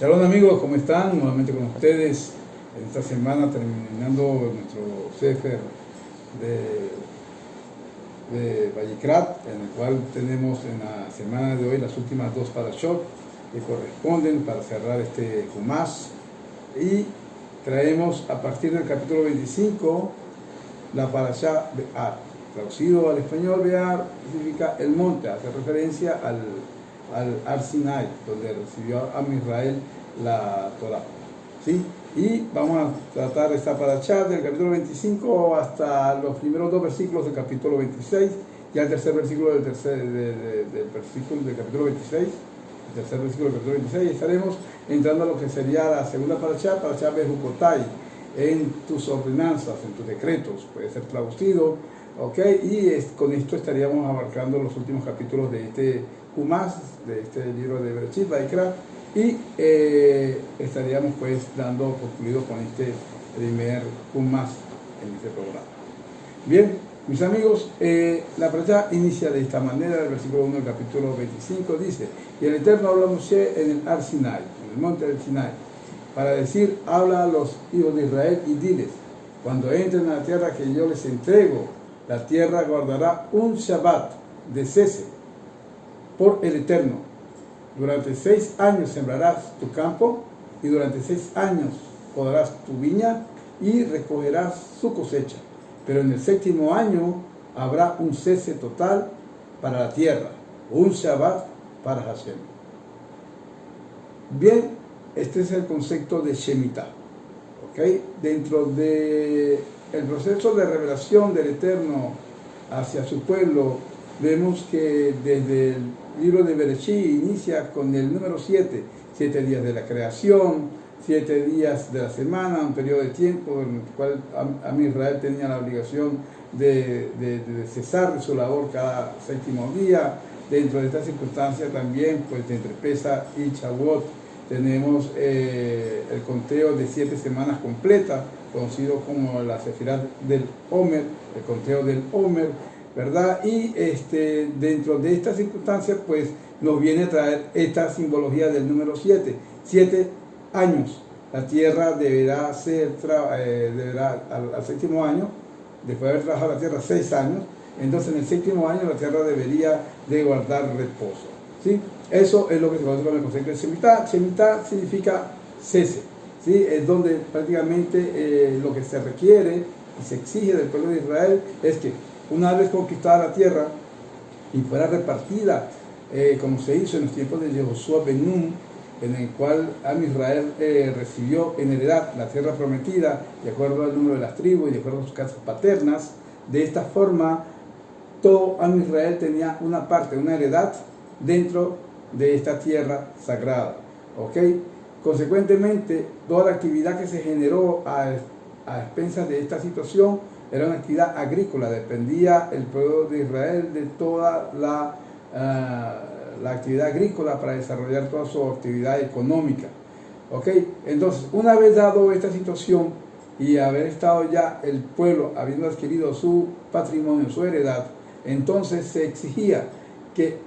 Shalom amigos, ¿cómo están? Nuevamente con ustedes en esta semana terminando nuestro Sefer de Vayikrat, en el cual tenemos en la semana de hoy las últimas dos parashot que corresponden para cerrar este Humash, y traemos a partir del capítulo 25 la parashá Be'ar. Traducido al español, Be'ar significa el monte, hace referencia al Ar Sinai, donde recibió a Israel la Torah, ¿sí? Y vamos a tratar esta parashá del capítulo 25 hasta los primeros dos versículos del capítulo 26, ya el tercer versículo del capítulo 26, el tercer versículo del capítulo 26, y estaremos entrando a lo que sería la segunda parashá Bejukotai, en tus ordenanzas, en tus decretos, puede ser traducido, ¿ok? Y con esto estaríamos abarcando los últimos capítulos de este Humash, de este libro de Bereshit, Vayikra, y estaríamos pues dando concluido con este primer Humash en este programa. Bien, mis amigos, la parashá inicia de esta manera. El versículo 1 del capítulo 25 dice: y el Eterno habló a Moshe en el Ar Sinai, en el monte del Sinai, para decir: habla a los hijos de Israel y diles, cuando entren a la tierra que yo les entrego, la tierra guardará un Shabbat de cese por el Eterno. Durante 6 años sembrarás tu campo, y durante 6 años podarás tu viña y recogerás su cosecha. Pero en el 7º año habrá un cese total para la tierra, un Shabbat para Hashem. Bien, este es el concepto de Shemitah. ¿Okay? Dentro del proceso de revelación del Eterno hacia su pueblo, vemos que desde el libro de Bereshit inicia con el número 7 días de la creación, 7 días de la semana, un periodo de tiempo en el cual Israel tenía la obligación de cesar de su labor cada 7º día. Dentro de esta circunstancia también, pues entre Pesach y Shavuot, tenemos el conteo de 7 semanas completas, conocido como la Sefirat del Omer, el conteo del Omer, ¿verdad? Y dentro de esta circunstancia, pues nos viene a traer esta simbología del número 7. 7 años. La tierra deberá al 7º año, después de haber trabajado la tierra 6 años, entonces en el 7º año la tierra debería de guardar reposo, ¿sí? Eso es lo que se conoce con el concepto de Shemitah. Shemitah significa cese, ¿sí? Es donde prácticamente lo que se requiere y se exige del pueblo de Israel es que una vez conquistada la tierra y fuera repartida, como se hizo en los tiempos de Yehoshua ben Nun, en el cual Israel recibió en heredad la tierra prometida de acuerdo al número de las tribus y de acuerdo a sus casas paternas. De esta forma, todo Israel tenía una parte, una heredad dentro de esta tierra sagrada, ¿ok? Consecuentemente, toda la actividad que se generó a expensas de esta situación era una actividad agrícola. Dependía el pueblo de Israel de toda la actividad agrícola para desarrollar toda su actividad económica, ¿ok? Entonces, una vez dado esta situación y haber estado ya el pueblo habiendo adquirido su patrimonio, su heredad, entonces se exigía que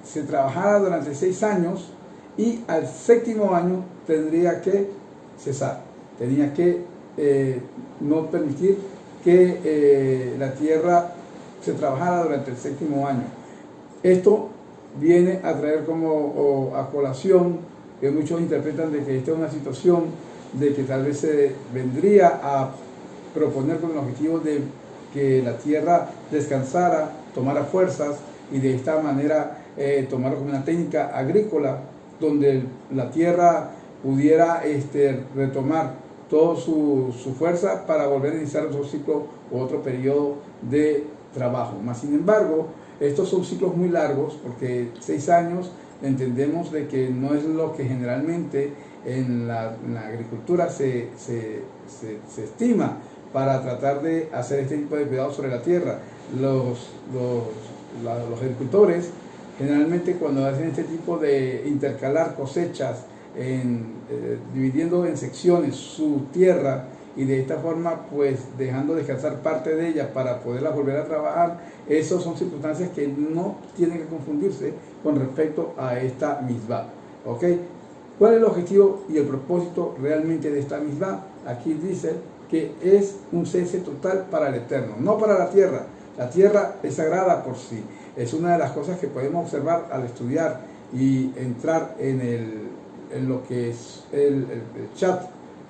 se trabajara durante 6 años, y al 7º año tendría que cesar, tenía que no permitir que la tierra se trabajara durante el 7º año. Esto viene a traer como a colación que muchos interpretan de que esta es una situación de que tal vez se vendría a proponer con el objetivo de que la tierra descansara, tomara fuerzas, y de esta manera tomarlo como una técnica agrícola donde la tierra pudiera retomar toda su fuerza para volver a iniciar otro ciclo o otro periodo de trabajo. Más sin embargo, estos son ciclos muy largos, porque 6 años entendemos de que no es lo que generalmente en la agricultura se estima para tratar de hacer este tipo de cuidado sobre la tierra. Los agricultores generalmente, cuando hacen este tipo de intercalar cosechas, dividiendo en secciones su tierra, y de esta forma pues dejando descansar parte de ella para poderla volver a trabajar, esas son circunstancias que no tienen que confundirse con respecto a esta misbah, ¿ok? ¿Cuál es el objetivo y el propósito realmente de esta misma? Aquí dice que es un cese total para el Eterno, no para la tierra. La tierra es sagrada por sí. Es una de las cosas que podemos observar al estudiar y entrar en lo que es el chat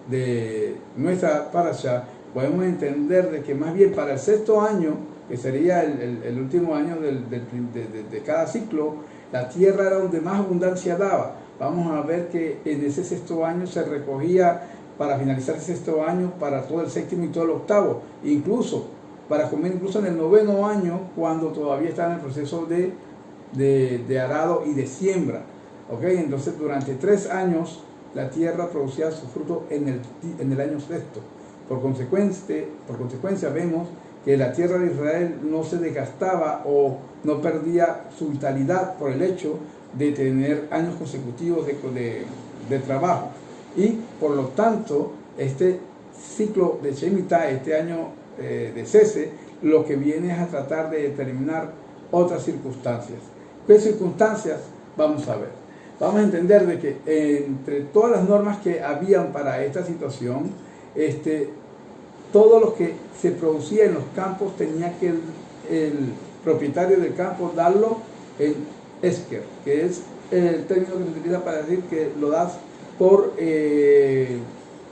de nuestra parasha. Podemos entender de que más bien para el sexto año, que sería el último año de cada ciclo, la tierra era donde más abundancia daba. Vamos a ver que en ese sexto año se recogía, para finalizar el sexto año, para todo el séptimo y todo el octavo, incluso para comer incluso en el noveno año, cuando todavía estaba en el proceso de arado y de siembra. ¿Okay? Entonces durante 3 años la tierra producía su fruto en el año sexto. Por consecuencia vemos que la tierra de Israel no se desgastaba o no perdía su vitalidad por el hecho de tener años consecutivos de trabajo. Y por lo tanto, este ciclo de Shemitah, este año de cese, lo que viene es a tratar de determinar otras circunstancias. ¿Qué circunstancias? Vamos a ver. Vamos a entender de que entre todas las normas que habían para esta situación, todo lo que se producía en los campos tenía que el propietario del campo darlo en esker, que es el término que se utiliza para decir que lo das por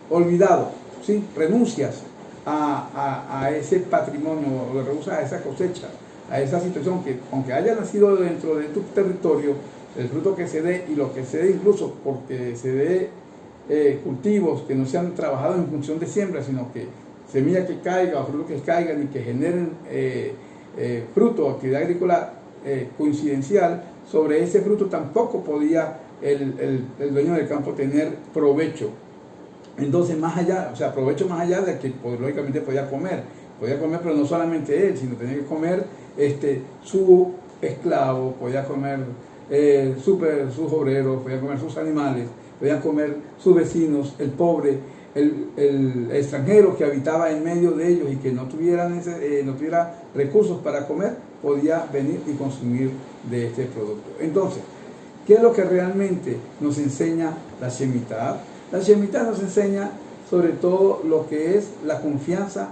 olvidado, ¿sí? Renuncias a ese patrimonio, o renuncias a esa cosecha, a esa situación que, aunque haya nacido dentro de tu territorio, el fruto que se dé y lo que se dé, incluso porque se dé cultivos que no se han trabajado en función de siembra, sino que semilla que caiga o frutos que caigan y que generen fruto o actividad agrícola coincidencial, sobre ese fruto tampoco podía el dueño del campo tener provecho. Entonces, más allá, o sea, provecho más allá de que pues, lógicamente podía comer, pero no solamente él, sino tenía que comer su esclavo, podía comer sus obreros, podía comer sus animales, podían comer sus vecinos, el pobre, el extranjero que habitaba en medio de ellos y que no tuviera recursos para comer, podía venir y consumir de este producto. Entonces, ¿qué es lo que realmente nos enseña la Shemitah? La Shemitah nos enseña sobre todo lo que es la confianza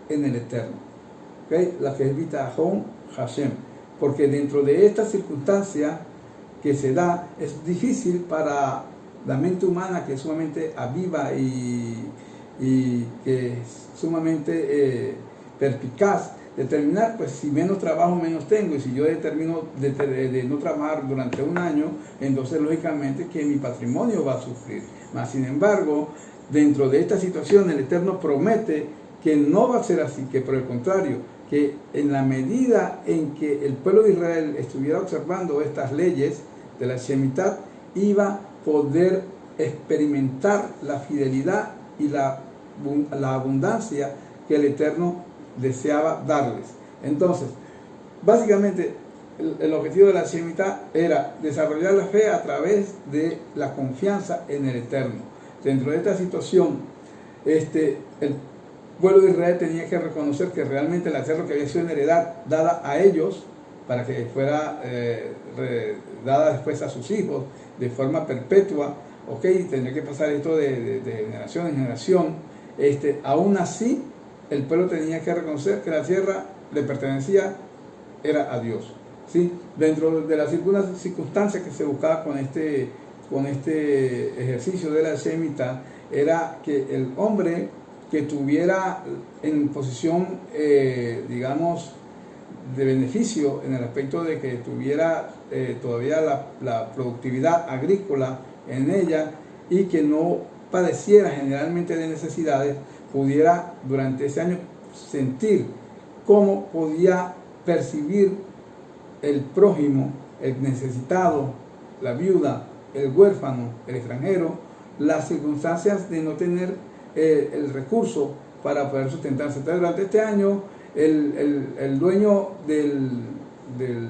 en el Eterno, ¿okay? La que es Bitachon Hashem, porque dentro de esta circunstancia que se da, es difícil para la mente humana, que es sumamente aviva y que es sumamente perspicaz, determinar, pues si menos trabajo menos tengo, y si yo determino de no trabajar durante un año, entonces lógicamente que mi patrimonio va a sufrir. Mas sin embargo, dentro de esta situación el Eterno promete que no va a ser así, que por el contrario, que en la medida en que el pueblo de Israel estuviera observando estas leyes de la Shemitah, iba a poder experimentar la fidelidad y la abundancia que el Eterno deseaba darles. Entonces, básicamente, el objetivo de la Shemitah era desarrollar la fe a través de la confianza en el Eterno. Dentro de esta situación, el pueblo de Israel tenía que reconocer que realmente la tierra que había sido en heredad dada a ellos, para que fuera dada después a sus hijos de forma perpetua, tendría que pasar esto de generación en generación. Aún así, el pueblo tenía que reconocer que la tierra le pertenecía, era a Dios, ¿sí? Dentro de las circunstancias que se buscaba con este ejercicio de la Shemitah, era que el hombre que tuviera en posición, digamos, de beneficio, en el aspecto de que tuviera todavía la productividad agrícola en ella y que no padeciera generalmente de necesidades, pudiera durante ese año sentir cómo podía percibir el prójimo, el necesitado, la viuda, el huérfano, el extranjero, las circunstancias de no tener el recurso para poder sustentarse. Entonces, durante este año, el dueño de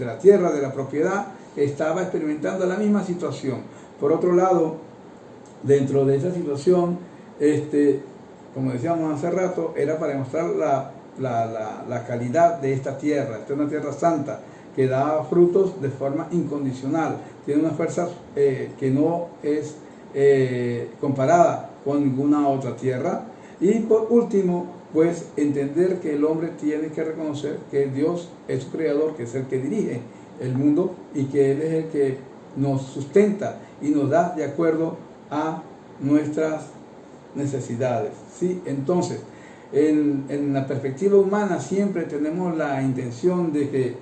la tierra, de la propiedad, estaba experimentando la misma situación. Por otro lado, dentro de esa situación, como decíamos hace rato, era para demostrar la calidad de esta tierra. Esta es una tierra santa, que da frutos de forma incondicional, tiene una fuerza que no es comparada con ninguna otra tierra. Y por último, pues entender que el hombre tiene que reconocer que Dios es su creador, que es el que dirige el mundo y que Él es el que nos sustenta y nos da de acuerdo a nuestras necesidades, ¿sí? Entonces, en la perspectiva humana siempre tenemos la intención de que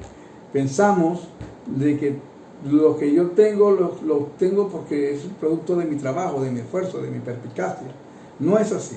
pensamos de que lo que yo tengo, lo tengo porque es un producto de mi trabajo, de mi esfuerzo, de mi perspicacia. No es así.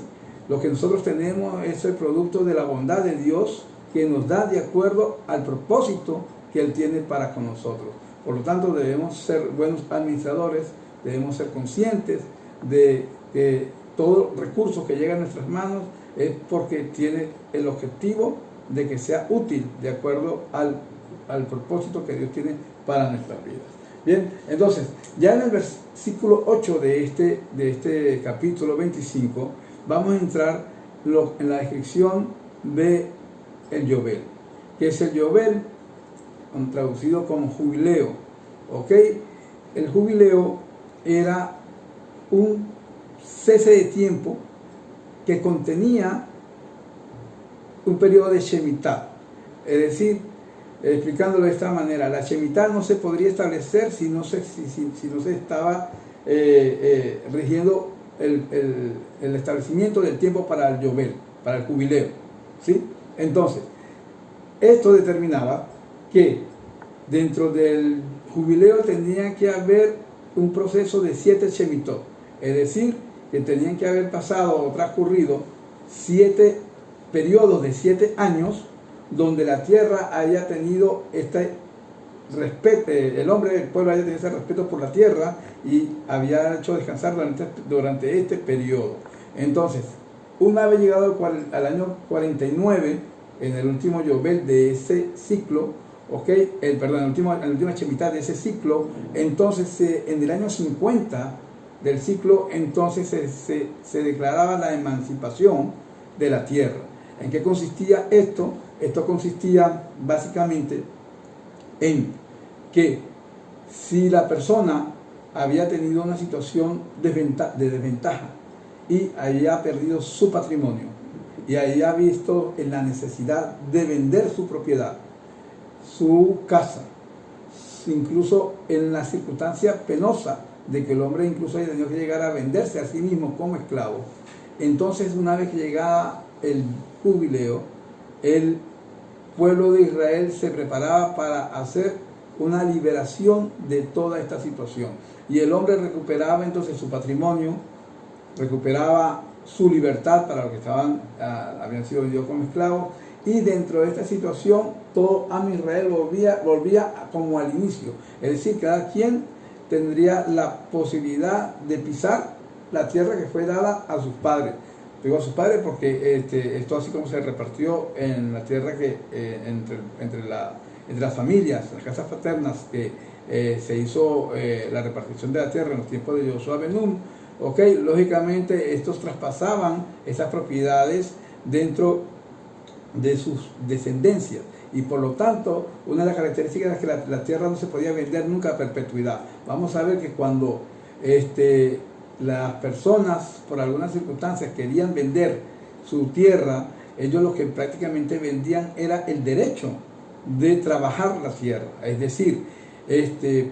Lo que nosotros tenemos es el producto de la bondad de Dios que nos da de acuerdo al propósito que Él tiene para con nosotros. Por lo tanto, debemos ser buenos administradores, debemos ser conscientes de que todo recurso que llega a nuestras manos es porque tiene el objetivo de que sea útil de acuerdo al propósito que Dios tiene para nuestras vidas. Bien, entonces, ya en el versículo 8 de este capítulo 25, vamos a entrar en la descripción de el Yobel, que es el Yobel, traducido como jubileo. ¿Ok? El jubileo era un cese de tiempo que contenía un periodo de Shemitah. Es decir, explicándolo de esta manera, la Shemitah no se podría establecer si no se estaba rigiendo el establecimiento del tiempo para el Yobel, para el jubileo, ¿sí? Entonces, esto determinaba que dentro del jubileo tendría que haber un proceso de 7 Shemitot, es decir, que tenían que haber pasado o transcurrido 7 periodos de 7 años donde la tierra haya tenido este respeto, el hombre del pueblo haya tenido ese respeto por la tierra y había hecho descansar durante este periodo. Entonces, una vez llegado al año 49, en el último Yobel de ese ciclo, en la última Shemitah de ese ciclo, entonces en el año 50 del ciclo, entonces se declaraba la emancipación de la tierra. ¿En qué consistía esto? Esto consistía básicamente en que si la persona había tenido una situación de desventaja y había perdido su patrimonio y había visto en la necesidad de vender su propiedad, su casa, incluso en la circunstancia penosa de que el hombre incluso haya tenido que llegar a venderse a sí mismo como esclavo, entonces una vez que llegaba el jubileo, el pueblo de Israel se preparaba para hacer una liberación de toda esta situación. Y el hombre recuperaba entonces su patrimonio, recuperaba su libertad para los que habían sido vendidos como esclavos, y dentro de esta situación todo Israel volvía como al inicio. Es decir, cada quien tendría la posibilidad de pisar la tierra que fue dada a sus padres. Digo a sus padres porque esto así como se repartió en la tierra que entre las familias, las casas paternas, que se hizo la repartición de la tierra en los tiempos de Josué ben Nun. Lógicamente estos traspasaban esas propiedades dentro de sus descendencias, y por lo tanto una de las características es que la tierra no se podía vender nunca a perpetuidad. Vamos a ver que cuando las personas por algunas circunstancias querían vender su tierra, ellos lo que prácticamente vendían era el derecho de trabajar la tierra. Es decir,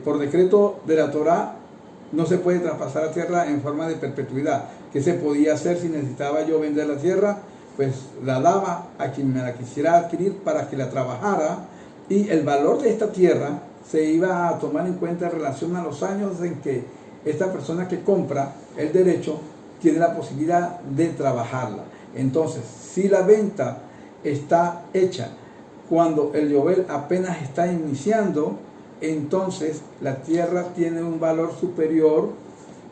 por decreto de la Torá no se puede traspasar la tierra en forma de perpetuidad. ¿Qué se podía hacer si necesitaba yo vender la tierra? Pues la daba a quien me la quisiera adquirir para que la trabajara, y el valor de esta tierra se iba a tomar en cuenta en relación a los años en que esta persona que compra el derecho tiene la posibilidad de trabajarla. Entonces, si la venta está hecha cuando el Yobel apenas está iniciando, entonces la tierra tiene un valor superior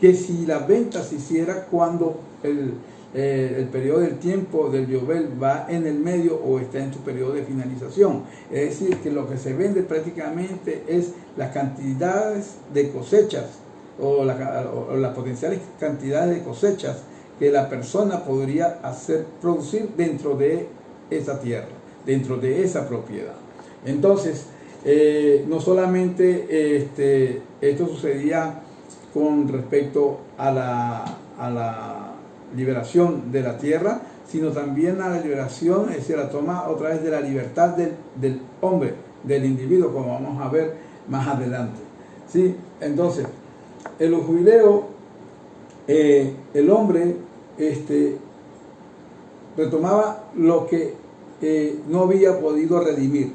que si la venta se hiciera cuando el periodo del tiempo del Yobel va en el medio o está en su periodo de finalización. Es decir, que lo que se vende prácticamente es las cantidades de cosechas o las potenciales cantidades de cosechas que la persona podría producir dentro de esa tierra, dentro de esa propiedad. Entonces, No solamente esto sucedía con respecto a la liberación de la tierra, sino también a la liberación, es decir, la toma otra vez de la libertad del hombre, del individuo, como vamos a ver más adelante. ¿Sí? Entonces, en los jubileos, el hombre retomaba lo que no había podido redimir.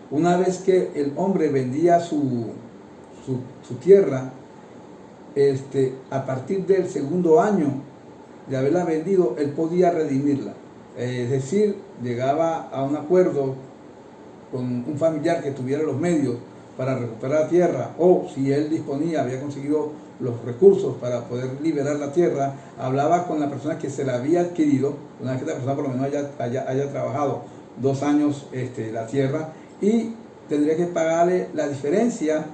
Una vez que el hombre vendía su tierra, a partir del segundo año de haberla vendido, él podía redimirla. Es decir, llegaba a un acuerdo con un familiar que tuviera los medios para recuperar la tierra, o si él disponía, había conseguido los recursos para poder liberar la tierra, hablaba con la persona que se la había adquirido, una vez que la persona por lo menos haya trabajado 2 años la tierra, y tendría que pagarle la diferencia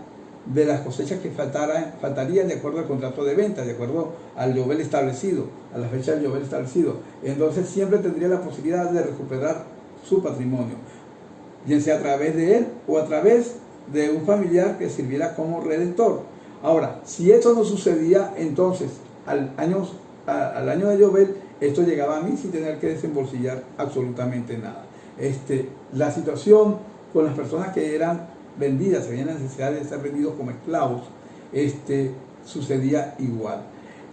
de las cosechas que faltarían de acuerdo al contrato de venta, de acuerdo al yovel establecido, a la fecha del yovel establecido. Entonces siempre tendría la posibilidad de recuperar su patrimonio, bien sea a través de él o a través de un familiar que sirviera como redentor. Ahora, si esto no sucedía, entonces al año de yovel, esto llegaba a mí sin tener que desembolsillar absolutamente nada. La situación con las personas que eran vendidas, se habían necesidad de ser vendidos como esclavos, sucedía igual.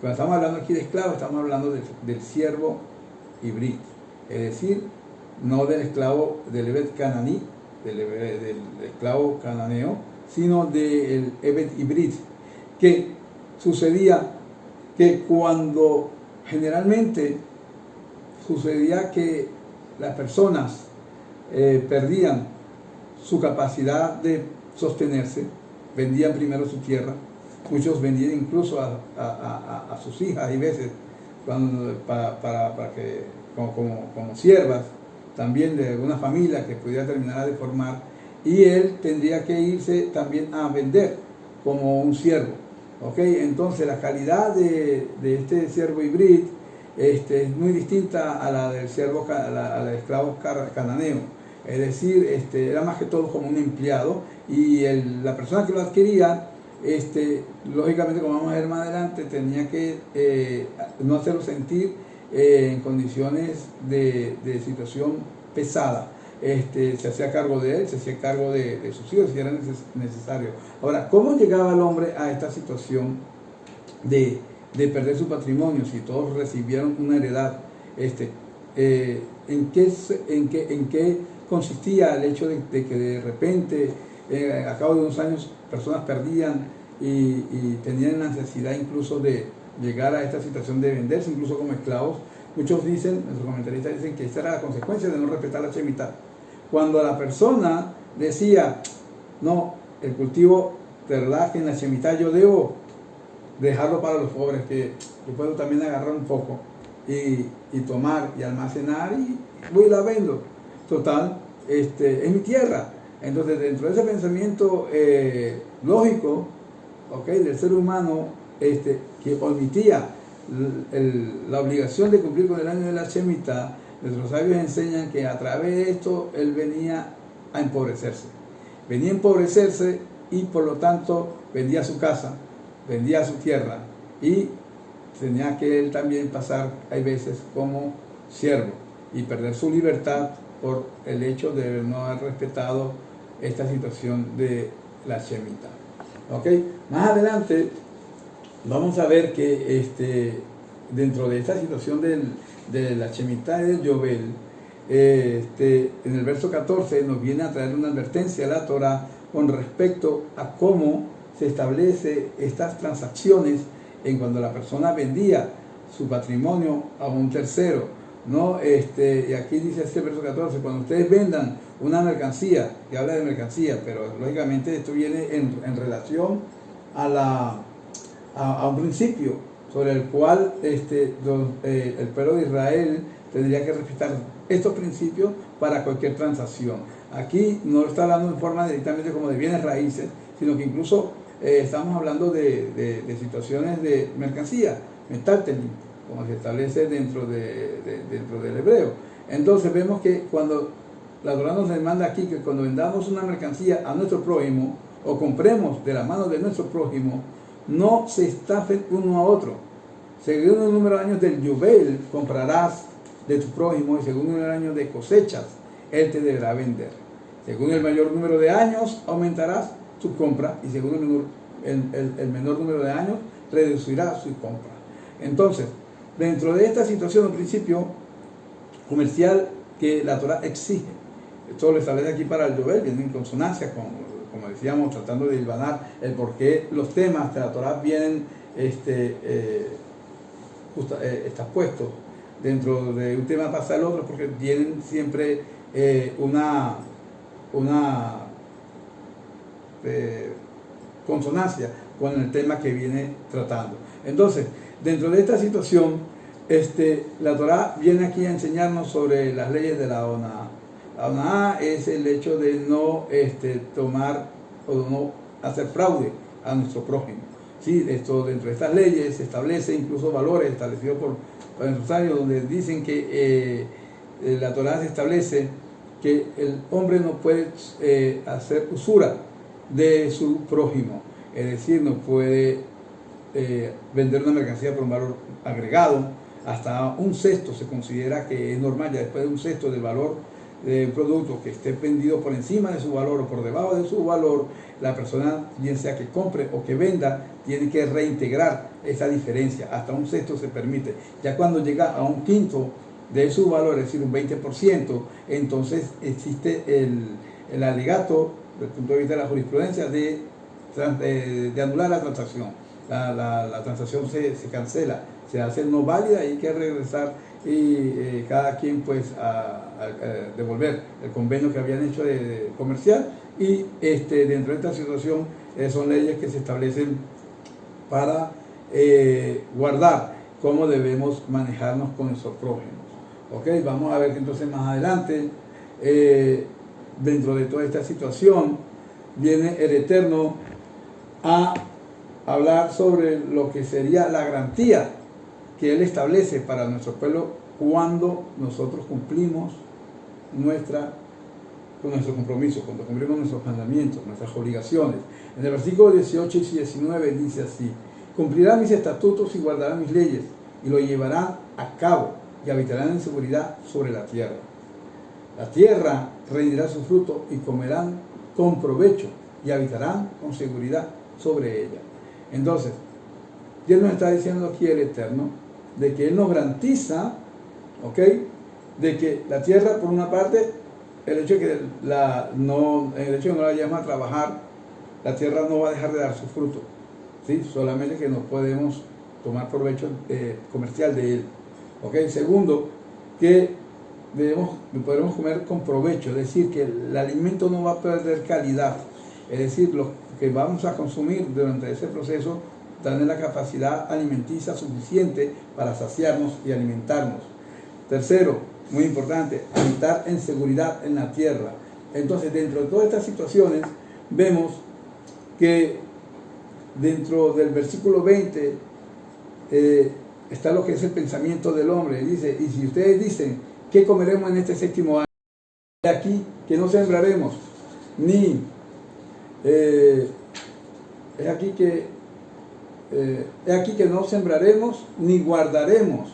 Cuando estamos hablando aquí de esclavos, estamos hablando del siervo hibrid, es decir, no del esclavo del Ebed cananí, del esclavo cananeo, sino del Ebed hibrid, que sucedía que cuando generalmente sucedía que las personas perdían su capacidad de sostenerse, vendían primero su tierra, muchos vendían incluso a sus hijas y veces para que como siervas también de alguna familia que pudiera terminar de formar, y él tendría que irse también a vender como un siervo. ¿Okay? Entonces la calidad de este siervo hibrid es muy distinta a la del siervo, a la del esclavo cananeo. Es decir, era más que todo como un empleado, y la persona que lo adquiría, lógicamente, como vamos a ver más adelante, tenía que no hacerlo sentir en condiciones de situación pesada. Se hacía cargo de él, se hacía cargo de sus hijos si era necesario. Ahora, ¿cómo llegaba el hombre a esta situación de perder su patrimonio si todos recibieron una heredad? ¿En qué consistía el hecho de que de repente, a cabo de unos años, personas perdían y tenían la necesidad incluso de llegar a esta situación de venderse, incluso como esclavos? Muchos dicen, nuestros comentaristas dicen que esta era la consecuencia de no respetar la Shemitah. Cuando la persona decía, no, el cultivo, de verdad que en la Shemitah yo debo dejarlo para los pobres, que yo puedo también agarrar un poco y tomar y almacenar, y voy y la vendo. Total, es mi tierra. Entonces, dentro de ese pensamiento lógico, del ser humano, que omitía la obligación de cumplir con el año de la Shemitah, nuestros sabios enseñan que a través de esto él venía a empobrecerse. Venía a empobrecerse y por lo tanto vendía su casa, vendía su tierra, y tenía que él también pasar, hay veces, como siervo y perder su libertad por el hecho de no haber respetado esta situación de la Shemitah. Más adelante vamos a ver que dentro de esta situación de la Shemitah y del Yovel, en el verso 14 nos viene a traer una advertencia a la Torah con respecto a cómo se establece estas transacciones en cuando la persona vendía su patrimonio a un tercero, ¿no? Y aquí dice este verso 14, cuando ustedes vendan una mercancía, que habla de mercancía, pero lógicamente esto viene en relación a un principio sobre el cual el pueblo de Israel tendría que respetar estos principios para cualquier transacción. Aquí no lo está hablando en forma directamente como de bienes raíces, sino que incluso estamos hablando de situaciones de mercancía, metaltelim, como se establece dentro del hebreo. Entonces vemos que cuando la Torá nos demanda aquí que cuando vendamos una mercancía a nuestro prójimo o compremos de la mano de nuestro prójimo, no se estafen uno a otro. Según el número de años del Yubel, comprarás de tu prójimo, y según el número de años de cosechas, él te deberá vender. Según el mayor número de años, aumentarás su compra, y según el menor número de años, reducirá su compra. Entonces, dentro de esta situación, en principio comercial que la Torá exige, esto lo establece aquí para el Yubel, viene en consonancia con, como decíamos, tratando de hilvanar el por qué los temas de la Torá vienen están puestos dentro de un tema pasa al otro, porque tienen siempre una consonancia con el tema que viene tratando. Entonces, dentro de esta situación, la Torá viene aquí a enseñarnos sobre las leyes de la Oná. La Oná es el hecho de no tomar o no hacer fraude a nuestro prójimo. ¿Sí? Esto, dentro de estas leyes se establece incluso valores establecidos por el Rosario, donde dicen que la Torá se establece que el hombre no puede hacer usura de su prójimo, es decir, no puede vender una mercancía por un valor agregado. Hasta un sexto se considera que es normal, ya después de un sexto del valor de un producto que esté vendido por encima de su valor o por debajo de su valor, la persona, bien sea que compre o que venda, tiene que reintegrar esa diferencia. Hasta un sexto se permite. Ya cuando llega a un quinto de su valor, es decir, un 20%, entonces existe el alegato, desde el punto de vista de la jurisprudencia, de anular la transacción. La transacción se cancela, se hace no válida, y hay que regresar y cada quien pues a devolver el convenio que habían hecho de comercial. Y dentro de esta situación son leyes que se establecen para guardar cómo debemos manejarnos con nuestros prójimos. ¿Okay? Vamos a ver que entonces más adelante, dentro de toda esta situación, viene el Eterno a hablar sobre lo que sería la garantía que Él establece para nuestro pueblo cuando nosotros cumplimos con nuestro compromiso, cuando cumplimos nuestros mandamientos, nuestras obligaciones. En el versículo 18 y 19 dice así: cumplirán mis estatutos y guardarán mis leyes, y lo llevarán a cabo, y habitarán en seguridad sobre la tierra. La tierra rendirá su fruto, y comerán con provecho, y habitarán con seguridad sobre ella. Entonces, Dios nos está diciendo aquí, el Eterno, de que Él nos garantiza, ¿ok?, de que la tierra, por una parte, el hecho de que no la vayamos a trabajar, la tierra no va a dejar de dar su fruto, ¿sí? Solamente que no podemos tomar provecho comercial de él. ¿Ok? Segundo, que podremos comer con provecho, es decir, que el alimento no va a perder calidad, es decir, lo que vamos a consumir durante ese proceso tener la capacidad alimenticia suficiente para saciarnos y alimentarnos. Tercero, muy importante, habitar en seguridad en la tierra. Entonces, dentro de todas estas situaciones, vemos que dentro del versículo 20 está lo que es el pensamiento del hombre. Dice: y si ustedes dicen, ¿qué comeremos en este séptimo año? De aquí que no sembraremos, ni es aquí que no sembraremos ni guardaremos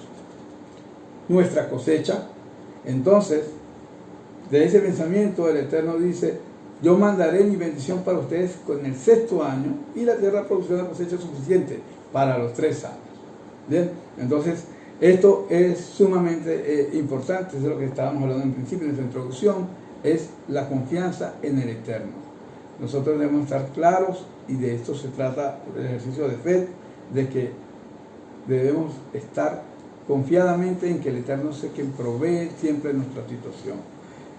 nuestra cosecha. Entonces, de ese pensamiento el Eterno dice: yo mandaré mi bendición para ustedes con el sexto año, y la tierra producirá una cosecha suficiente para los 3 años. Bien, entonces esto es sumamente importante. Es de lo que estábamos hablando en principio, en nuestra introducción, es la confianza en el Eterno. Nosotros debemos estar claros, y de esto se trata el ejercicio de fe, de que debemos estar confiadamente en que el Eterno es quien provee siempre nuestra situación.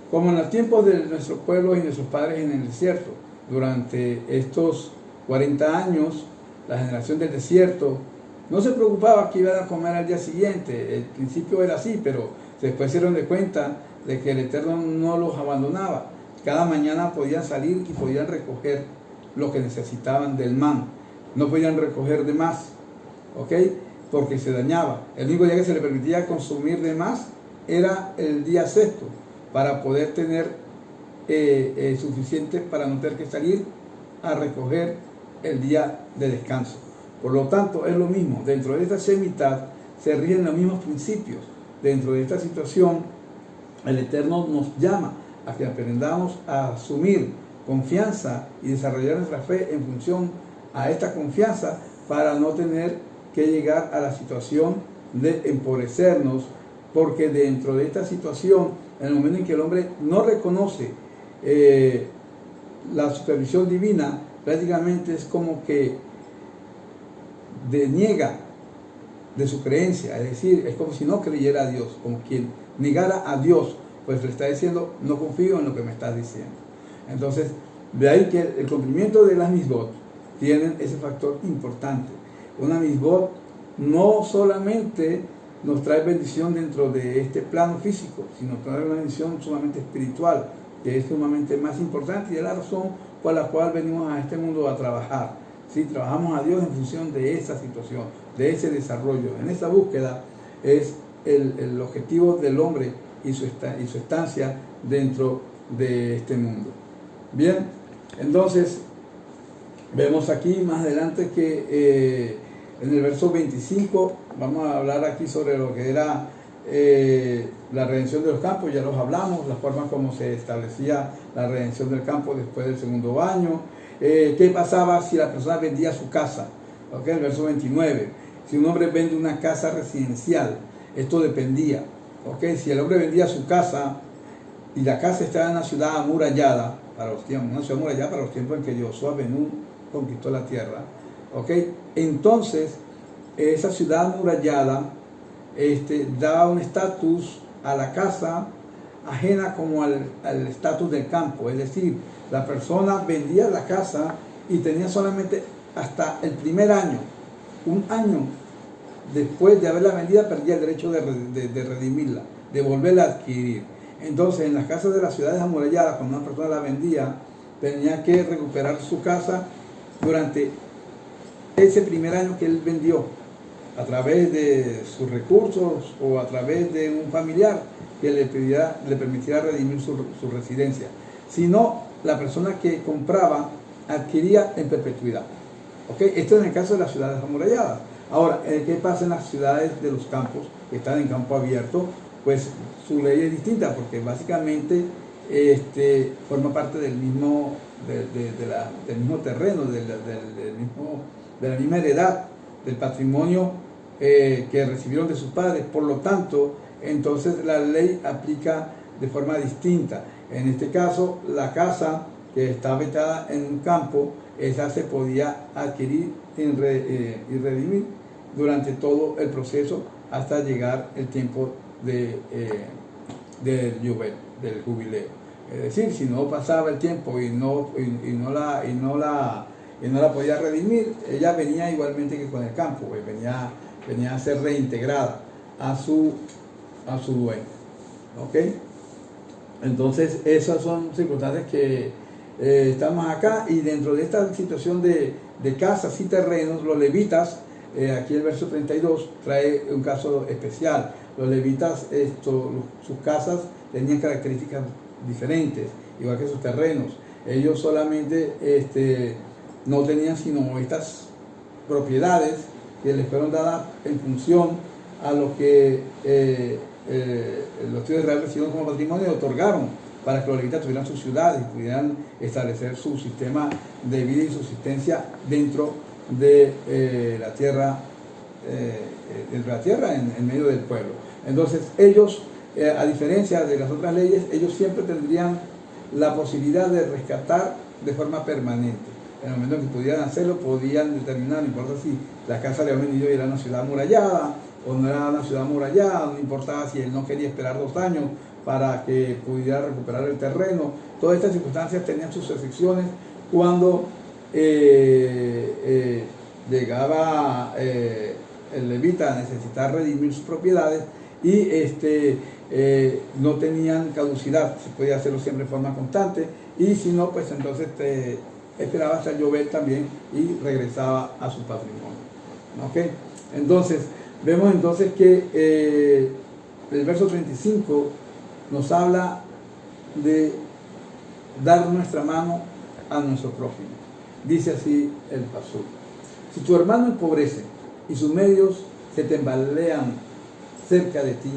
Como en los tiempos de nuestros pueblos y nuestros padres en el desierto, durante estos 40 años, la generación del desierto no se preocupaba que iban a comer al día siguiente. El principio era así, pero después se dieron de cuenta de que el Eterno no los abandonaba. Cada mañana podían salir y podían recoger lo que necesitaban del man. No podían recoger de más, ¿ok?, porque se dañaba. El único día que se le permitía consumir de más era el día sexto, para poder tener suficiente para no tener que salir a recoger el día de descanso. Por lo tanto, es lo mismo. Dentro de esta Shemitah se rigen los mismos principios. Dentro de esta situación, el Eterno nos llama a que aprendamos a asumir confianza y desarrollar nuestra fe en función a esta confianza para no tener que llegar a la situación de empobrecernos, porque dentro de esta situación, en el momento en que el hombre no reconoce la supervisión divina, prácticamente es como que deniega de su creencia, es decir, es como si no creyera a Dios, como quien negara a Dios, pues le está diciendo, no confío en lo que me estás diciendo. Entonces, de ahí que el cumplimiento de las misbot tienen ese factor importante. Una misbot no solamente nos trae bendición dentro de este plano físico, sino trae una bendición sumamente espiritual, que es sumamente más importante y es la razón por la cual venimos a este mundo a trabajar. ¿Sí? Trabajamos a Dios en función de esa situación, de ese desarrollo. En esa búsqueda es el objetivo del hombre y su estancia dentro de este mundo. Bien, entonces vemos aquí más adelante que en el verso 25 vamos a hablar aquí sobre lo que era la redención de los campos. Ya los hablamos, la forma como se establecía la redención del campo después del segundo año. ¿Qué pasaba si la persona vendía su casa? ¿Okay? El verso 29, si un hombre vende una casa residencial, esto dependía. ¿Okay? Si el hombre vendía su casa y la casa estaba en una ciudad amurallada, para los tiempos, una ciudad amurallada para los tiempos en que Josué Ben-Nun conquistó la tierra, ¿okay? Entonces esa ciudad amurallada daba un estatus a la casa ajena como al estatus del campo, es decir, la persona vendía la casa y tenía solamente hasta el primer año, un año después de haberla vendida, perdía el derecho de redimirla, de volverla a adquirir. Entonces, en las casas de las ciudades amuralladas, cuando una persona la vendía, tenía que recuperar su casa durante ese primer año que él vendió, a través de sus recursos o a través de un familiar que le permitiera redimir su residencia. Si no, la persona que compraba adquiría en perpetuidad. ¿Okay? Esto es en el caso de las ciudades amuralladas. Ahora, ¿qué pasa en las ciudades de los campos que están en campo abierto? Pues su ley es distinta, porque básicamente forma parte del mismo, del mismo terreno, de la misma heredad, del patrimonio que recibieron de sus padres. Por lo tanto, entonces la ley aplica de forma distinta. En este caso, la casa que está habitada en un campo, esa se podía adquirir y redimir durante todo el proceso hasta llegar el tiempo del jubileo. Es decir, si no pasaba el tiempo y no la podía redimir, ella venía igualmente que con el campo, pues venía a ser reintegrada a su dueño. ¿Okay? Entonces, esas son circunstancias que estamos acá, y dentro de esta situación de casas y terrenos, los levitas, aquí el verso 32 trae un caso especial. Los levitas, sus casas tenían características diferentes, igual que sus terrenos. Ellos solamente no tenían sino estas propiedades que les fueron dadas en función a lo que los hijos de Israel recibieron como patrimonio y otorgaron para que los levitas tuvieran sus ciudades y pudieran establecer su sistema de vida y subsistencia dentro de la tierra, en medio del pueblo. Entonces ellos, a diferencia de las otras leyes, ellos siempre tendrían la posibilidad de rescatar de forma permanente. En el momento en que pudieran hacerlo, podían determinar, no importa si la casa le había venido y era una ciudad amurallada o no era una ciudad amurallada, no importaba si él no quería esperar 2 años para que pudiera recuperar el terreno. Todas estas circunstancias tenían sus excepciones cuando llegaba el levita a necesitar redimir sus propiedades y no tenían caducidad, se podía hacerlo siempre de forma constante, y si no, pues entonces esperaba hasta el llover también y regresaba a su patrimonio. ¿Okay? Entonces, vemos entonces que el verso 35 nos habla de dar nuestra mano a nuestro prójimo. Dice así el pastor: si tu hermano empobrece y sus medios se tambalean cerca de ti,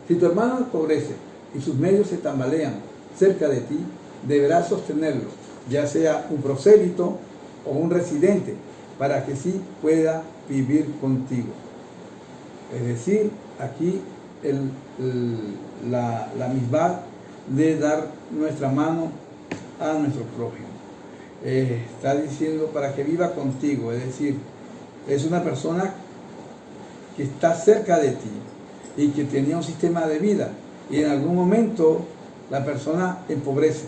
si tu hermano empobrece y sus medios se tambalean cerca de ti, deberás sostenerlo, ya sea un prosélito o un residente, para que sí pueda vivir contigo. Es decir, aquí la misma de dar nuestra mano a nuestro prójimo. Está diciendo para que viva contigo, es decir, es una persona que está cerca de ti y que tenía un sistema de vida y en algún momento la persona empobrece,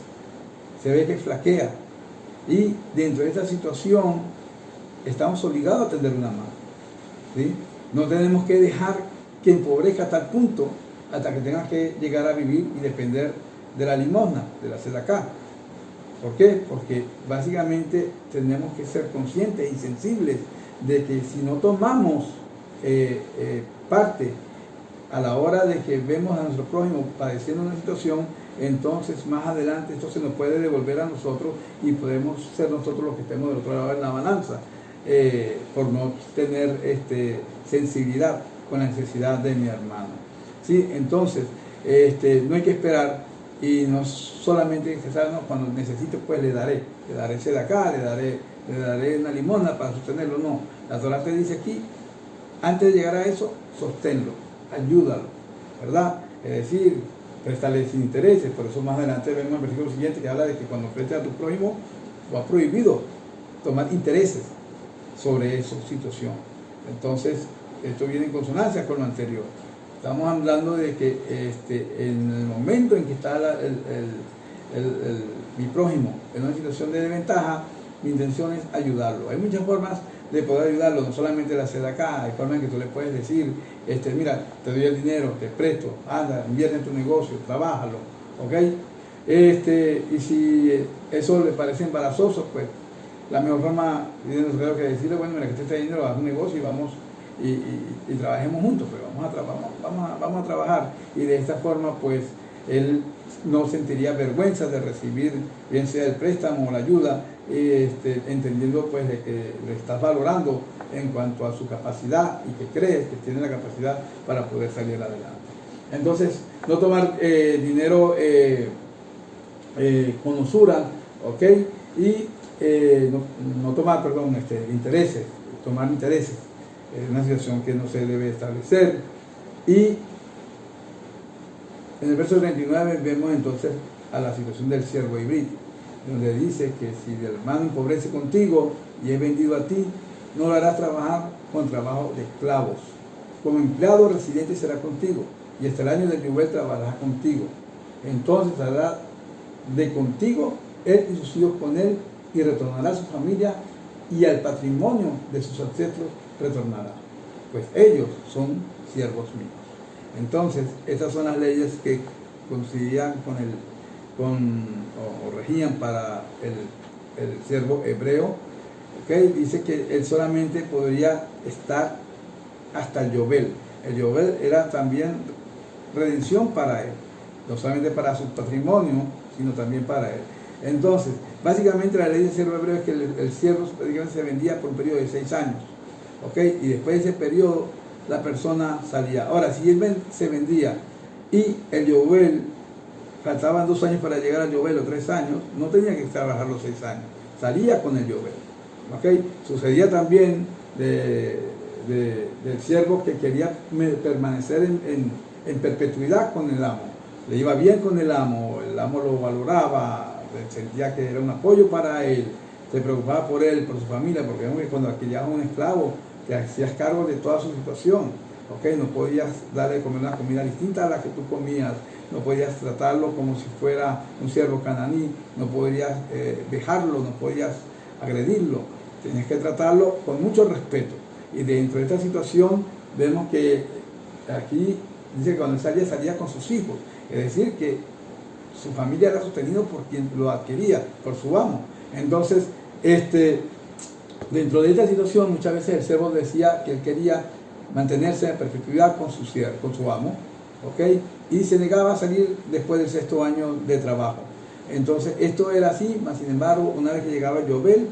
se ve que flaquea y dentro de esta situación estamos obligados a tender una mano, ¿sí? No tenemos que dejar que empobrezca a tal punto hasta que tengas que llegar a vivir y depender de la limosna, de la sedacá. ¿Por qué? Porque básicamente tenemos que ser conscientes y sensibles de que si no tomamos parte a la hora de que vemos a nuestro prójimo padeciendo una situación, entonces más adelante esto se nos puede devolver a nosotros y podemos ser nosotros los que estemos del otro lado de la balanza, por no tener sensibilidad con la necesidad de mi hermano. ¿Sí? Entonces, no hay que esperar y no solamente no, cuando necesite pues le daré sedacá, le daré una limosna para sostenerlo. No, la Torá te dice aquí, antes de llegar a eso, sosténlo, ayúdalo, ¿verdad? Es decir, préstale sin intereses. Por eso más adelante vemos el versículo siguiente que habla de que cuando prestes a tu prójimo, va prohibido tomar intereses sobre esa situación. Entonces, esto viene en consonancia con lo anterior. Estamos hablando de que en el momento en que está mi prójimo en una situación de desventaja, mi intención es ayudarlo. Hay muchas formas de poder ayudarlo, no solamente la sedacá, hay formas en que tú le puedes decir, mira, te doy el dinero, te presto, anda, invierte en tu negocio, trabájalo, ¿ok? Y si eso le parece embarazoso, pues la mejor forma, creo que decirle, bueno, mira, que te está dinero, haz un negocio y vamos y trabajemos juntos, pues vamos a trabajar, y de esta forma pues él no sentiría vergüenza de recibir bien sea el préstamo o la ayuda, entendiendo pues de que le estás valorando en cuanto a su capacidad y que crees que tiene la capacidad para poder salir adelante. Entonces, no tomar dinero con usura, ¿ok? Y no tomar, intereses, tomar intereses. Es una situación que no se debe establecer. Y en el verso 39 vemos entonces a la situación del siervo híbrido, donde dice que si el hermano empobrece contigo y es vendido a ti, no lo harás trabajar con trabajo de esclavos. Como empleado residente será contigo, y hasta el año del yubel trabajará contigo. Entonces hará de contigo él y sus hijos con él, y retornará a su familia, y al patrimonio de sus ancestros retornará, pues ellos son siervos míos. Entonces, estas son las leyes que coincidían o regían para el siervo hebreo. ¿Okay? Dice que él solamente podría estar hasta el yobel. El yobel era también redención para él, no solamente para su patrimonio, sino también para él. Entonces, básicamente la ley del siervo hebreo es que el siervo se vendía por un periodo de 6 años. ¿Okay? Y después de ese periodo la persona salía. Ahora, si él se vendía y el yobel, faltaban 2 años para llegar al yobel o 3 años, no tenía que trabajar los 6 años, salía con el yobel. ¿Okay? Sucedía también del siervo que quería permanecer en perpetuidad con el amo. Le iba bien con el amo lo valoraba, sentía que era un apoyo para él, se preocupaba por él, por su familia, porque vemos que cuando adquirías un esclavo, te hacías cargo de toda su situación, ¿okay? No podías darle de comer una comida distinta a la que tú comías, no podías tratarlo como si fuera un siervo cananí, no podías dejarlo, no podías agredirlo, tenías que tratarlo con mucho respeto. Y dentro de esta situación vemos que aquí dice que cuando él salía con sus hijos, es decir, que su familia era sostenida por quien lo adquiría, por su amo. Entonces, dentro de esta situación, muchas veces el siervo decía que él quería mantenerse en perpetuidad con su amo, ¿ok? Y se negaba a salir después del 6.º año de trabajo. Entonces, esto era así, mas sin embargo, una vez que llegaba Yobel,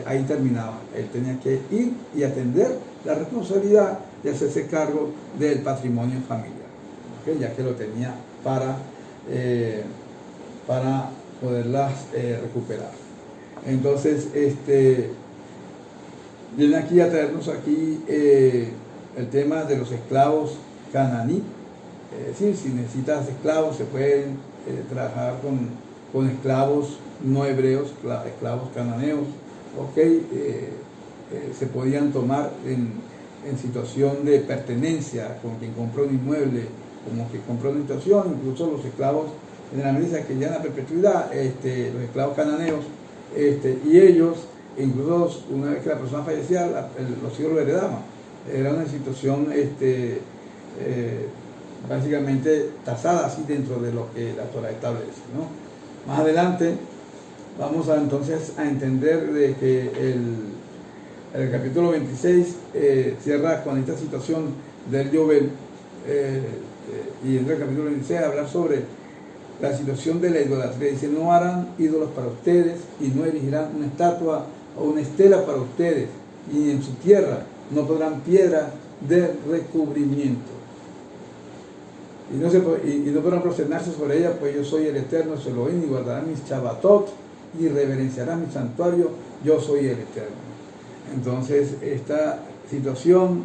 ahí terminaba. Él tenía que ir y atender la responsabilidad de hacerse cargo del patrimonio familiar, ¿okay? Ya que lo tenía para poderlas recuperar. Entonces, viene aquí a traernos aquí el tema de los esclavos cananí. Es decir, si necesitas esclavos, se pueden trabajar con esclavos no hebreos, esclavos cananeos, ¿okay? Se podían tomar en situación de pertenencia, con quien compró un inmueble, como que compró una situación, incluso los esclavos en la medida que llegan a perpetuidad, los esclavos cananeos, y ellos, incluso una vez que la persona fallecía, los hijos lo heredaban. Era una situación básicamente tasada así dentro de lo que la Torah establece, ¿no? Más adelante vamos entonces a entender de que el capítulo 26 cierra con esta situación del Yobel, y entra el capítulo 26 a hablar sobre la situación de la idolatría. Dice: no harán ídolos para ustedes y no erigirán una estatua o una estela para ustedes, y en su tierra no podrán piedras de recubrimiento. Y no podrán prosternarse sobre ella, pues yo soy el Eterno, su Elohim, y guardarán mis Shabbatot y reverenciarán mi santuario, yo soy el Eterno. Entonces, esta situación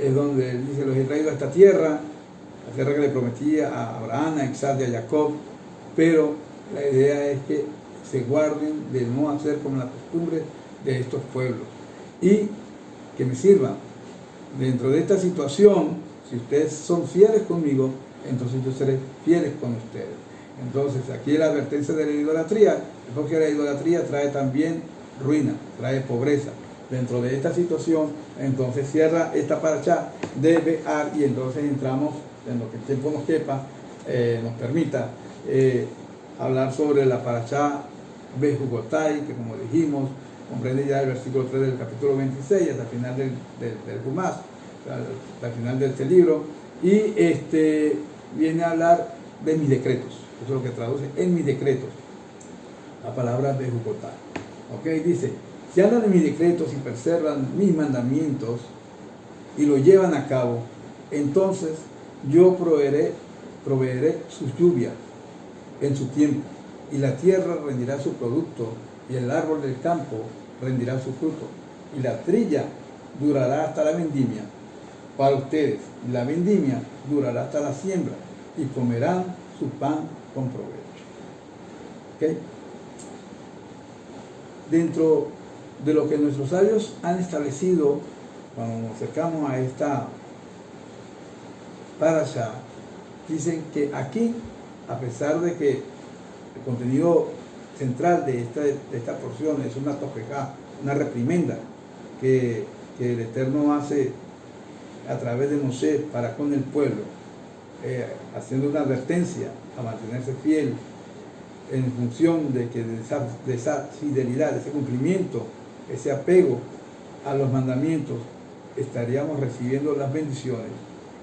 es donde dice: los he traído a esta tierra, la tierra que le prometía a Abraham, a Isaac y a Jacob, pero la idea es que se guarden de no hacer como la costumbre de estos pueblos y que me sirvan. Dentro de esta situación, si ustedes son fieles conmigo, entonces yo seré fieles con ustedes. Entonces, aquí la advertencia de la idolatría, porque la idolatría trae también ruina, trae pobreza. Dentro de esta situación, entonces cierra esta parashá de Be'ar, y entonces entramos en lo que el tiempo nos quepa, nos permita hablar sobre la parashá Bejugotai, que como dijimos, comprende ya el versículo 3 del capítulo 26 hasta el final del Jumás, hasta el final de este libro, y viene a hablar de mis decretos. Eso es lo que traduce: en mis decretos, la palabra Bejugotai. ¿Ok? Dice: si andan en mis decretos y preservan mis mandamientos y lo llevan a cabo, entonces yo proveeré sus lluvias en su tiempo, y la tierra rendirá su producto, y el árbol del campo rendirá su fruto, y la trilla durará hasta la vendimia para ustedes, y la vendimia durará hasta la siembra, y comerán su pan con provecho. ¿Okay? Dentro de lo que nuestros sabios han establecido, cuando nos acercamos a esta parashá, dicen que aquí, a pesar de que el contenido central de esta porción es una tojejá, una reprimenda que el Eterno hace a través de Moshe para con el pueblo, haciendo una advertencia a mantenerse fiel en función de que de esa fidelidad, de ese cumplimiento, ese apego a los mandamientos, estaríamos recibiendo las bendiciones.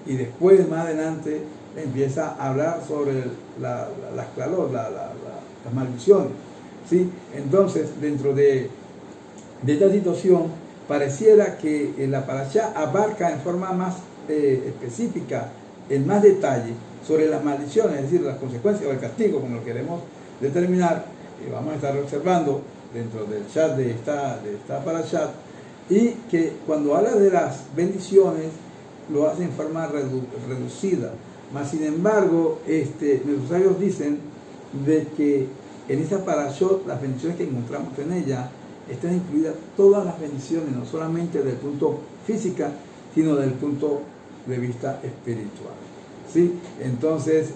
Y después, más adelante, empieza a hablar sobre las maldiciones, ¿sí? Entonces, dentro de esta situación, pareciera que la parashá abarca en forma más específica, en más detalle, sobre las maldiciones, es decir, las consecuencias o el castigo, como lo queremos determinar, y vamos a estar observando dentro del chat de esta parashá, y que cuando habla de las bendiciones lo hace en forma reducida. Mas sin embargo, nuestros sabios dicen de que en esta parashot, las bendiciones que encontramos en ella, están incluidas todas las bendiciones, no solamente desde el punto física, sino desde el punto de vista espiritual, ¿sí? Entonces,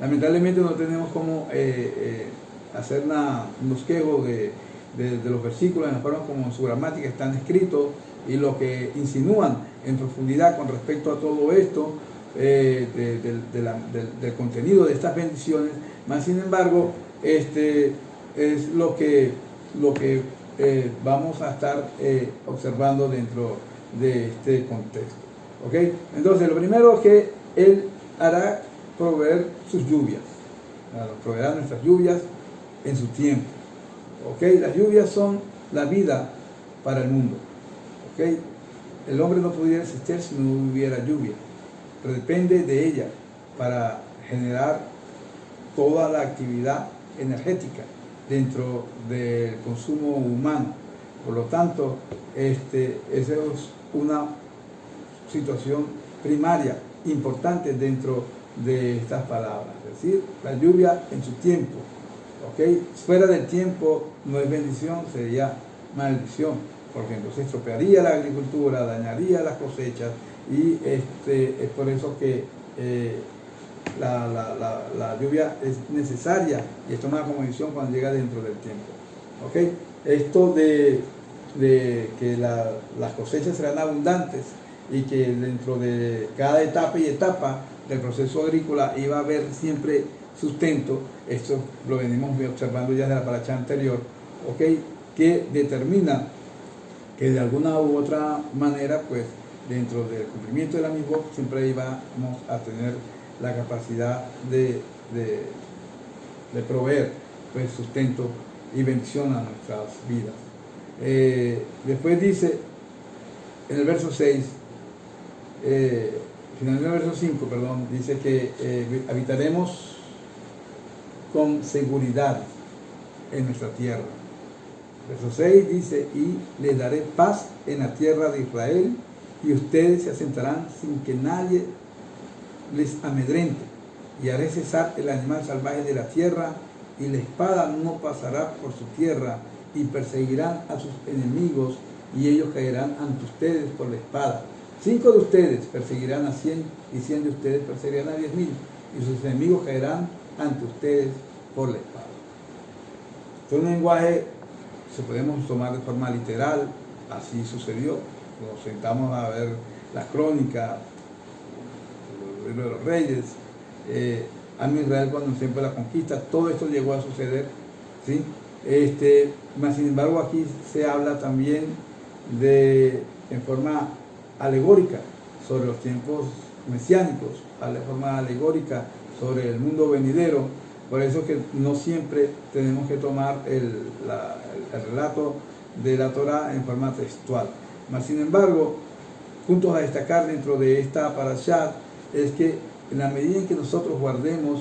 lamentablemente no tenemos cómo hacer un bosquejo de los versículos en la forma como en su gramática están escritos y lo que insinúan en profundidad con respecto a todo esto, del contenido de estas bendiciones. Más sin embargo, es lo que vamos a estar observando dentro de este contexto. ¿Okay? Entonces, lo primero es que Él hará proveer sus lluvias, proveerá nuestras lluvias en su tiempo. ¿Okay? Las lluvias son la vida para el mundo. ¿Okay? El hombre no pudiera existir si no hubiera lluvia, pero depende de ella para generar toda la actividad energética dentro del consumo humano. Por lo tanto, esa es una situación primaria, importante dentro de estas palabras. Es decir, la lluvia en su tiempo. ¿Okay? Fuera del tiempo no es bendición, sería maldición, porque entonces estropearía la agricultura, dañaría las cosechas, y es por eso que la lluvia es necesaria y es tomada como bendición cuando llega dentro del tiempo. ¿Okay? Esto de que las cosechas serán abundantes y que dentro de cada etapa y etapa del proceso agrícola iba a haber siempre sustento, esto lo venimos observando ya de la paracha anterior, ¿okay? Que determina que de alguna u otra manera, pues dentro del cumplimiento de la misma siempre íbamos a tener la capacidad de proveer, pues, sustento y bendición a nuestras vidas. Después dice en el verso 6, finalmente en el verso 5, perdón, dice que habitaremos con seguridad en nuestra tierra. Verso 6 dice: y les daré paz en la tierra de Israel, y ustedes se asentarán sin que nadie les amedrente, y haré cesar el animal salvaje de la tierra, y la espada no pasará por su tierra, y perseguirán a sus enemigos, y ellos caerán ante ustedes por la espada. 5 de ustedes perseguirán a 100, y 100 de ustedes perseguirán a 10.000, y sus enemigos caerán ante ustedes por la espada. Este es un lenguaje que podemos tomar de forma literal, así sucedió. Nos sentamos a ver las crónicas, el libro de los reyes, a Israel cuando en el tiempo de la conquista, todo esto llegó a suceder, ¿sí? Mas sin embargo aquí se habla también en forma alegórica sobre los tiempos mesiánicos, de forma alegórica sobre el mundo venidero. Por eso que no siempre tenemos que tomar el relato de la Torá en forma textual. Mas sin embargo, puntos a destacar dentro de esta parashá es que en la medida en que nosotros guardemos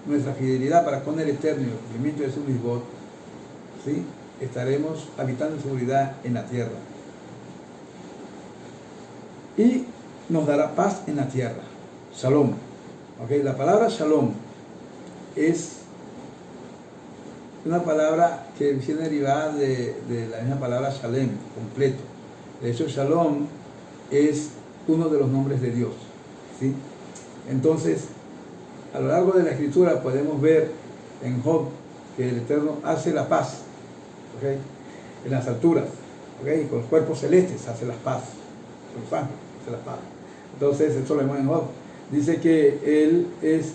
nuestra fidelidad para con el Eterno y el cumplimiento de su misbot, ¿sí?, estaremos habitando en seguridad en la tierra. Y nos dará paz en la tierra. Shalom. ¿Okay? La palabra shalom es una palabra que viene derivada de la misma palabra shalem, completo. De hecho, shalom es uno de los nombres de Dios, ¿sí? Entonces, a lo largo de la escritura podemos ver en Job que el Eterno hace la paz, ¿okay?, en las alturas, ¿okay?, con los cuerpos celestes hace la paz, con los ángeles hace la paz. Entonces, esto lo vemos en Job. Dice que él es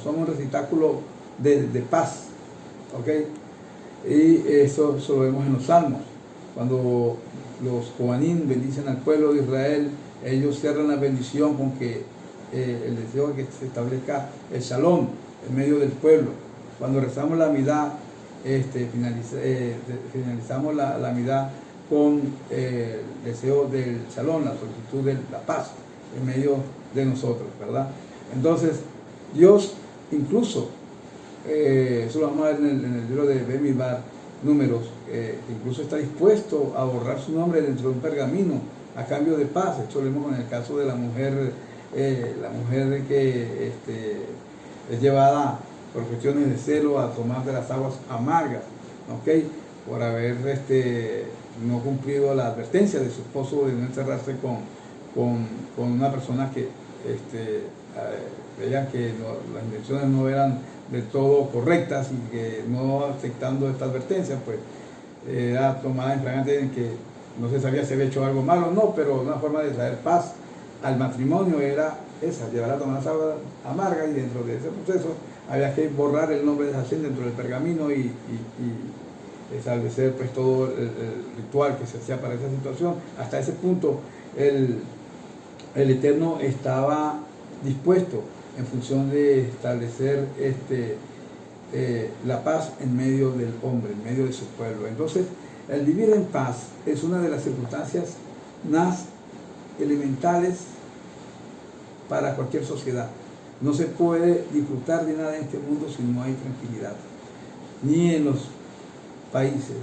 somos un receptáculo de paz, ¿okay? Y eso lo vemos en los Salmos. Cuando los Kohanim bendicen al pueblo de Israel, ellos cierran la bendición con que el deseo de que se establezca el shalom en medio del pueblo. Cuando rezamos la midá, finalizamos la midá con el deseo del shalom, la solicitud de la paz en medio de nosotros, ¿verdad? Entonces, Dios incluso, eso lo vamos a ver en el libro de Bemidbar, Números, incluso está dispuesto a borrar su nombre dentro de un pergamino a cambio de paz. Esto lo vemos en el caso de la mujer que es llevada por cuestiones de celo a tomar de las aguas amargas, ¿ok?, por haber no cumplido la advertencia de su esposo de no encerrarse con una persona que veía que las intenciones no eran de todo correctas, y que no aceptando esta advertencia, pues era tomada en flagrante en que no se sabía si había hecho algo malo o no, pero una forma de traer paz al matrimonio era esa, llevar a tomar las aguas amargas, y dentro de ese proceso había que borrar el nombre de esa gente dentro del pergamino y establecer pues todo el ritual que se hacía para esa situación. Hasta ese punto el Eterno estaba dispuesto en función de establecer la paz en medio del hombre, en medio de su pueblo. Entonces, el vivir en paz es una de las circunstancias más elementales para cualquier sociedad. No se puede disfrutar de nada en este mundo si no hay tranquilidad, ni en los países,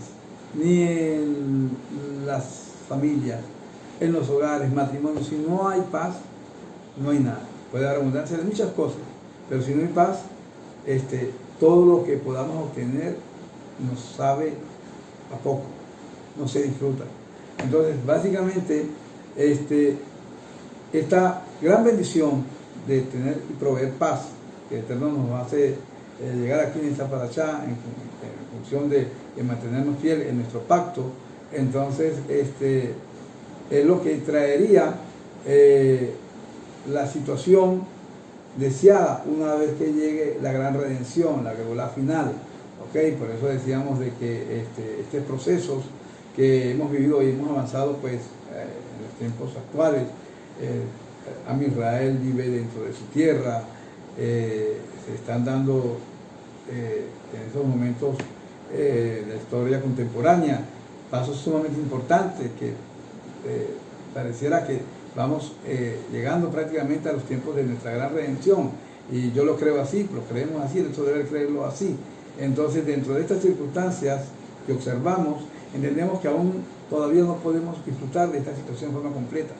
ni en las familias, en los hogares, matrimonios. Si no hay paz, no hay nada. Puede haber abundancia de muchas cosas, pero si no hay paz, todo lo que podamos obtener nos sabe a poco, no se disfruta. Entonces, básicamente, esta gran bendición de tener y proveer paz, que el Eterno nos hace llegar aquí en esta paracha en función de mantenernos fieles en nuestro pacto, entonces es lo que traería la situación deseada una vez que llegue la gran redención, la Geulá final. ¿Okay? Por eso decíamos de que estos procesos que hemos vivido y hemos avanzado pues en los tiempos actuales, Am Israel vive dentro de su tierra, se están dando en esos momentos de la historia contemporánea pasos sumamente importantes que pareciera que vamos llegando prácticamente a los tiempos de nuestra gran redención, y yo lo creo así, lo creemos así, de hecho debe creerlo así. Entonces, dentro de estas circunstancias que observamos, entendemos que aún todavía no podemos disfrutar de esta situación de forma completa.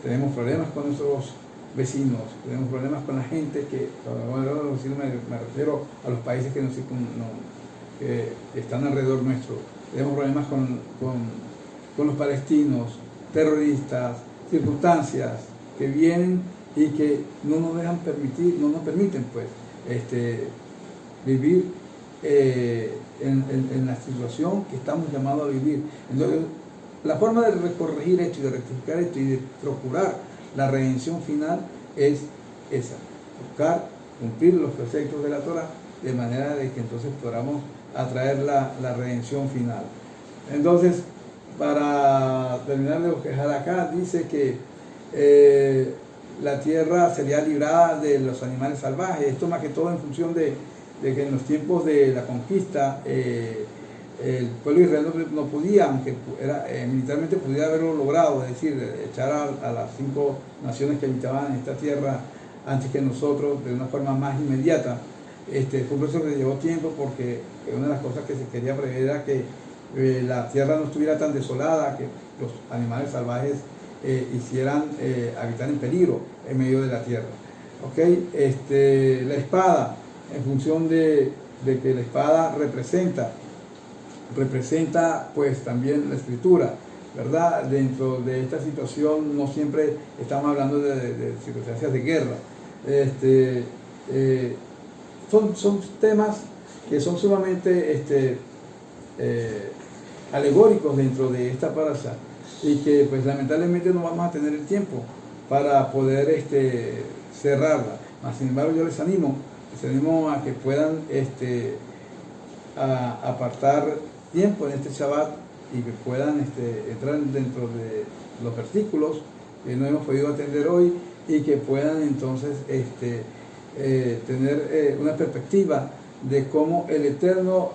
Tenemos problemas con nuestros vecinos, tenemos problemas con la gente que, bueno, me refiero a los países que están alrededor nuestro. Tenemos problemas con los palestinos, terroristas, circunstancias que vienen y que no nos permiten pues vivir en la situación que estamos llamados a vivir. Entonces, la forma de corregir esto y de rectificar esto y de procurar la redención final es esa: buscar cumplir los preceptos de la Torah de manera de que entonces podamos atraer la redención final. Entonces, para terminar de bosquejar acá, dice que la tierra sería librada de los animales salvajes. Esto más que todo en función de que en los tiempos de la conquista el pueblo israelí no podía, aunque militarmente pudiera haberlo logrado, es decir, echar a las 5 naciones que habitaban en esta tierra antes que nosotros de una forma más inmediata. Fue un proceso que llevó tiempo, porque una de las cosas que se quería prever era que la tierra no estuviera tan desolada, que los animales salvajes hicieran habitar en peligro en medio de la tierra. ¿Okay? La espada, en función de que la espada representa pues también la escritura, ¿verdad? Dentro de esta situación no siempre estamos hablando de circunstancias de guerra. Son temas que son sumamente alegóricos dentro de esta parasha, y que pues lamentablemente no vamos a tener el tiempo para poder cerrarla. Mas, sin embargo, yo les animo a que puedan apartar tiempo en este Shabbat y que puedan entrar dentro de los versículos que no hemos podido atender hoy, y que puedan entonces tener una perspectiva de cómo el Eterno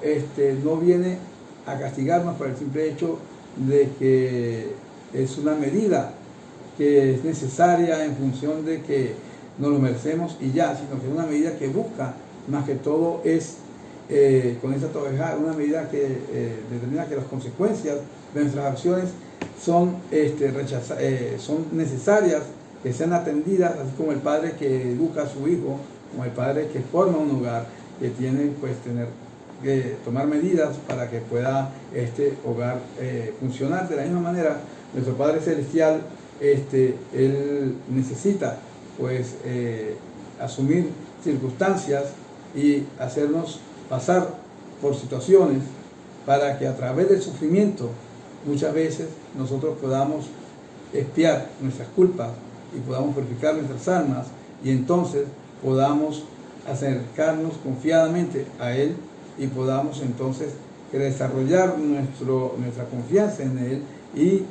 no viene a castigarnos por el simple hecho de que es una medida que es necesaria en función de que nos lo merecemos y ya, sino que es una medida que busca, más que todo, es con esta tovejá, una medida que determina que las consecuencias de nuestras acciones son necesarias, que sean atendidas, así como el padre que educa a su hijo, como el padre que forma un hogar, que tiene pues que tomar medidas para que pueda este hogar funcionar. De la misma manera, nuestro Padre Celestial, Él necesita pues asumir circunstancias y hacernos pasar por situaciones para que a través del sufrimiento muchas veces nosotros podamos expiar nuestras culpas y podamos purificar nuestras almas, y entonces podamos acercarnos confiadamente a Él y podamos entonces que desarrollar nuestra confianza en Él y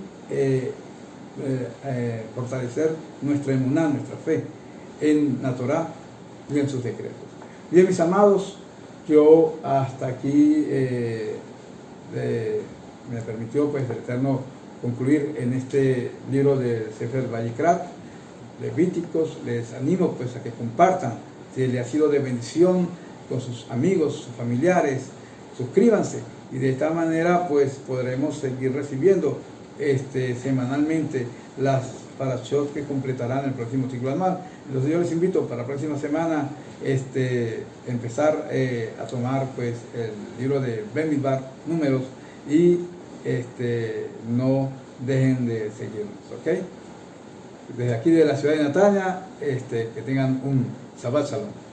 fortalecer nuestra emuná, nuestra fe en la Torá y en sus decretos. Bien, mis amados, yo hasta aquí me permitió pues el Eterno concluir en este libro de Sefer Vayikrat, Levíticos. Les animo pues a que compartan, si les ha sido de bendición, con sus amigos, sus familiares. Suscríbanse y de esta manera pues podremos seguir recibiendo semanalmente las parashot que completarán el próximo ciclo anual. Entonces yo les invito para la próxima semana empezar a tomar pues el libro de Bemidbar, números, y no dejen de seguirnos, ¿ok? Desde aquí de la ciudad de Netanya, que tengan un Shabbat Shalom.